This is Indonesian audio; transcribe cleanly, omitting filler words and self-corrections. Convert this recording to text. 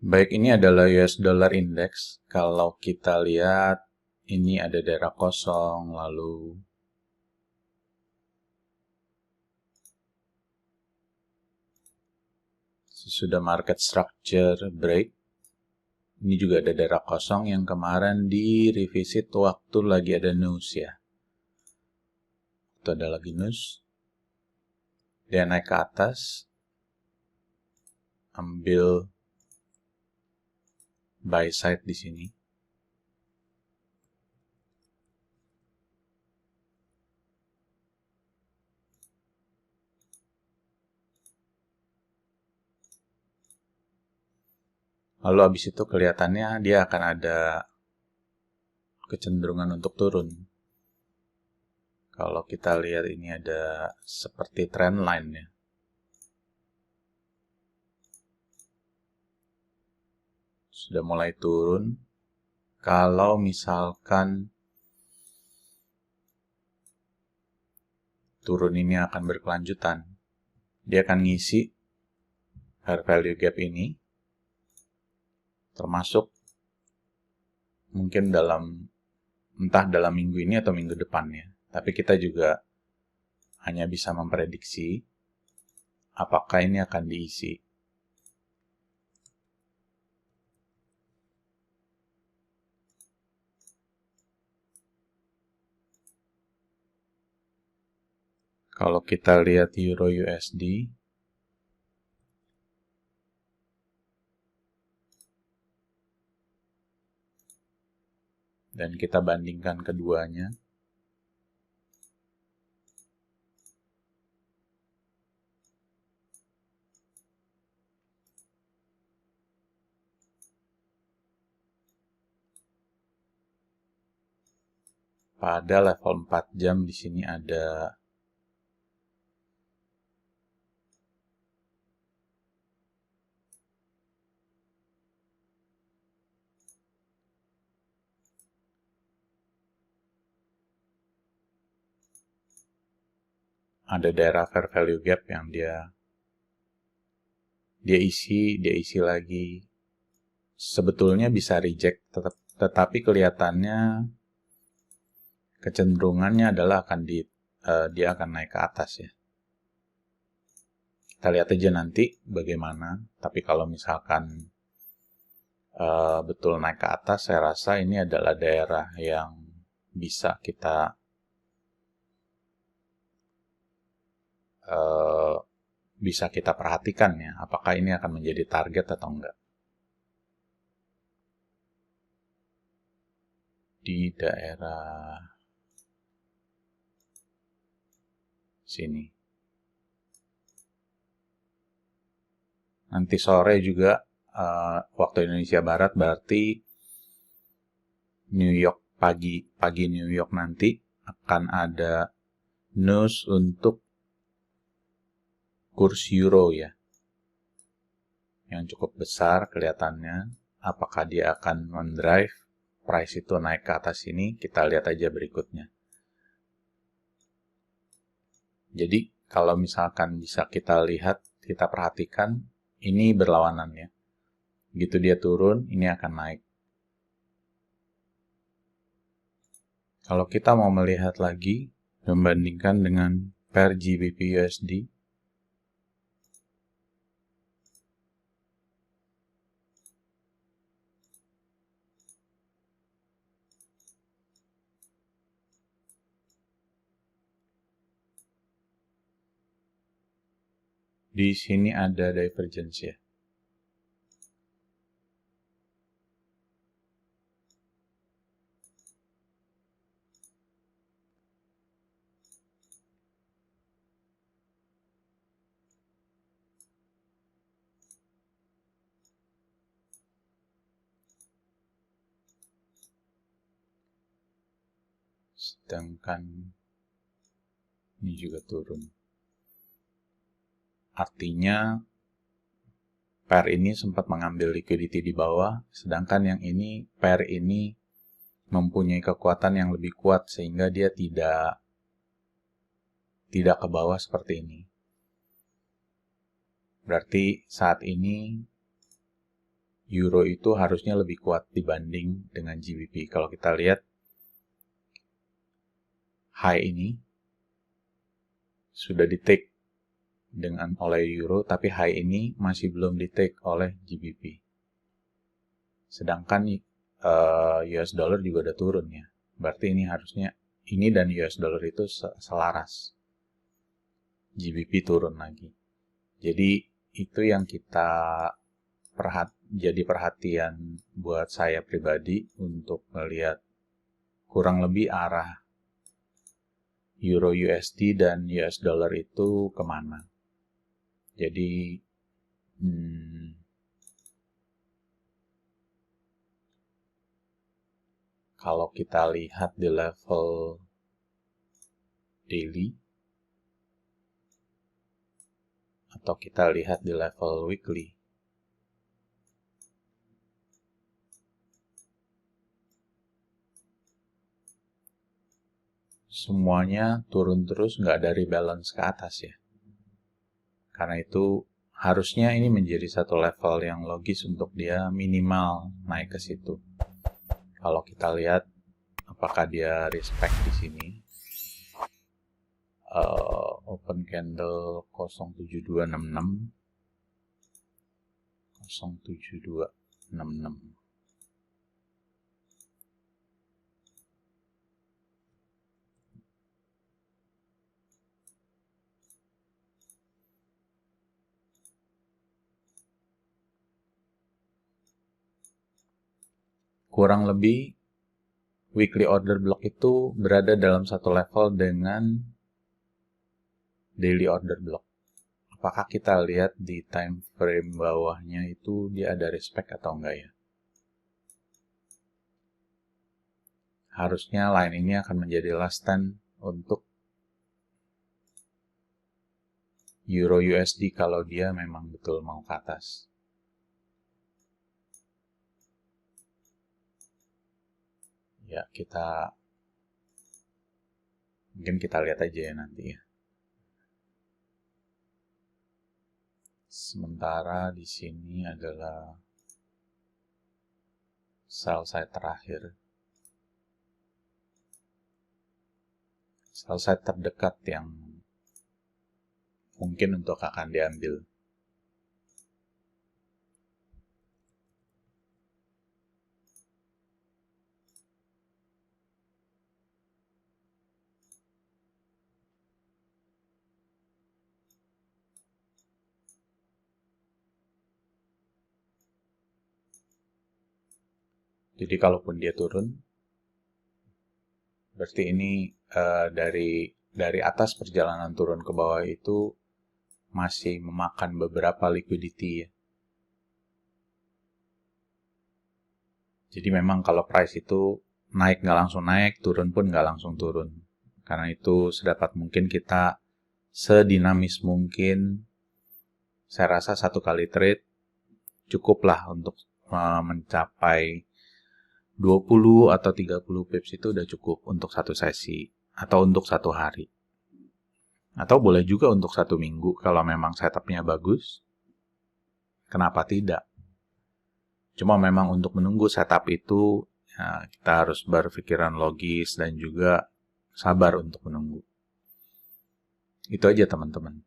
Baik, ini adalah US Dollar Index. Kalau kita lihat, ini ada daerah kosong, lalu sesudah market structure break, ini juga ada daerah kosong yang kemarin di revisit waktu lagi ada news ya. Itu ada lagi news. Dia naik ke atas, ambil buy side di sini. Lalu habis itu kelihatannya dia akan ada kecenderungan untuk turun. Kalau kita lihat ini ada seperti trend line ya. Sudah mulai turun. Kalau misalkan turun ini akan berkelanjutan, dia akan ngisi fair value gap ini, termasuk mungkin entah dalam minggu ini atau minggu depannya. Tapi kita juga hanya bisa memprediksi apakah ini akan diisi. Kalau kita lihat Euro USD, dan kita bandingkan keduanya, pada level 4 jam di sini ada daerah fair value gap yang dia isi lagi. Sebetulnya bisa reject, tetapi kelihatannya kecenderungannya adalah dia akan naik ke atas ya. Kita lihat aja nanti bagaimana. Tapi kalau misalkan betul naik ke atas, saya rasa ini adalah daerah yang bisa kita perhatikan ya, apakah ini akan menjadi target atau enggak. Di daerah sini. Nanti sore juga waktu Indonesia Barat, berarti New York pagi New York nanti akan ada news untuk kurs euro ya, yang cukup besar kelihatannya. Apakah dia akan mendrive price itu naik ke atas ini, kita lihat aja berikutnya. Jadi kalau misalkan bisa kita lihat, kita perhatikan, ini berlawanan ya. Begitu dia turun, ini akan naik. Kalau kita mau melihat lagi, membandingkan dengan pair GBP USD, di sini ada divergence ya. Sedangkan ini juga turun. Artinya pair ini sempat mengambil liquidity di bawah, sedangkan yang ini pair ini mempunyai kekuatan yang lebih kuat sehingga dia tidak ke bawah seperti ini. Berarti saat ini euro itu harusnya lebih kuat dibanding dengan GBP. Kalau kita lihat high ini sudah di-take oleh euro, tapi high ini masih belum di-take oleh GBP. Sedangkan US dollar juga udah turun ya. Berarti ini harusnya ini dan US dollar itu selaras. GBP turun lagi. Jadi itu yang kita jadi perhatian buat saya pribadi untuk melihat kurang lebih arah Euro USD dan US dollar itu kemana. Jadi kalau kita lihat di level daily atau kita lihat di level weekly, semuanya turun terus, nggak dari balance ke atas ya. Karena itu harusnya ini menjadi satu level yang logis untuk dia minimal naik ke situ. Kalau kita lihat apakah dia respect di sini, open candle 07266, 07266. Kurang lebih weekly order block itu berada dalam satu level dengan daily order block. Apakah kita lihat di time frame bawahnya itu dia ada respect atau enggak ya? Harusnya line ini akan menjadi last stand untuk Euro USD kalau dia memang betul mau ke atas. Ya, mungkin kita lihat aja ya nanti ya. Sementara di sini adalah sell side terakhir. Sell side terdekat yang mungkin untuk akan diambil. Jadi kalaupun dia turun, berarti ini dari atas perjalanan turun ke bawah itu masih memakan beberapa liquidity ya. Jadi memang kalau price itu naik nggak langsung naik, turun pun nggak langsung turun. Karena itu sedapat mungkin kita sedinamis mungkin. Saya rasa satu kali trade cukuplah untuk mencapai 20 atau 30 pips itu udah cukup untuk satu sesi atau untuk satu hari. Atau boleh juga untuk satu minggu kalau memang setupnya bagus. Kenapa tidak? Cuma memang untuk menunggu setup itu ya, kita harus berpikiran logis dan juga sabar untuk menunggu. Itu aja teman-teman.